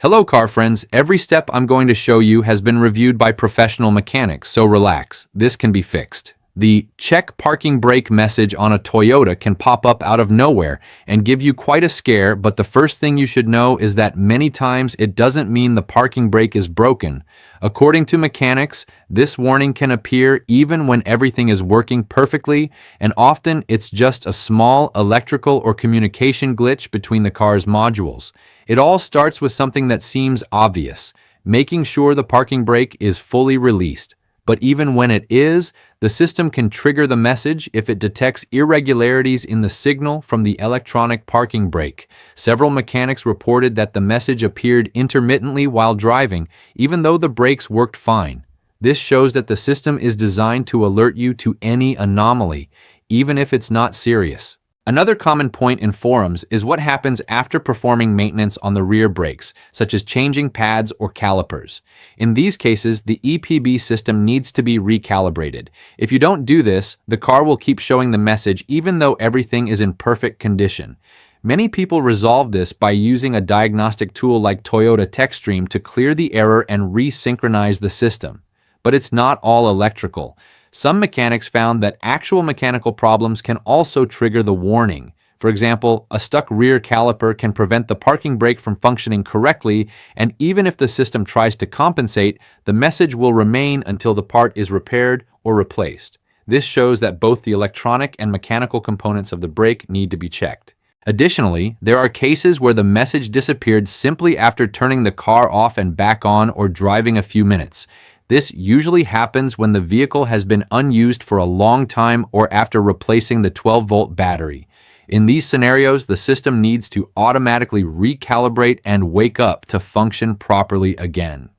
Hello car friends, every step I'm going to show you has been reviewed by professional mechanics, so relax, this can be fixed. The check parking brake message on a Toyota can pop up out of nowhere and give you quite a scare, but the first thing you should know is that many times it doesn't mean the parking brake is broken. According to mechanics, this warning can appear even when everything is working perfectly, and often it's just a small electrical or communication glitch between the car's modules. It all starts with something that seems obvious, making sure the parking brake is fully released. But even when it is, the system can trigger the message if it detects irregularities in the signal from the electronic parking brake. Several mechanics reported that the message appeared intermittently while driving, even though the brakes worked fine. This shows that the system is designed to alert you to any anomaly, even if it's not serious. Another common point in forums is what happens after performing maintenance on the rear brakes, such as changing pads or calipers. In these cases, the EPB system needs to be recalibrated. If you don't do this, the car will keep showing the message even though everything is in perfect condition. Many people resolve this by using a diagnostic tool like Toyota TechStream to clear the error and resynchronize the system. But it's not all electrical. Some mechanics found that actual mechanical problems can also trigger the warning. For example, a stuck rear caliper can prevent the parking brake from functioning correctly, and even if the system tries to compensate, the message will remain until the part is repaired or replaced. This shows that both the electronic and mechanical components of the brake need to be checked. Additionally, there are cases where the message disappeared simply after turning the car off and back on or driving a few minutes. This usually happens when the vehicle has been unused for a long time or after replacing the 12-volt battery. In these scenarios, the system needs to automatically recalibrate and wake up to function properly again.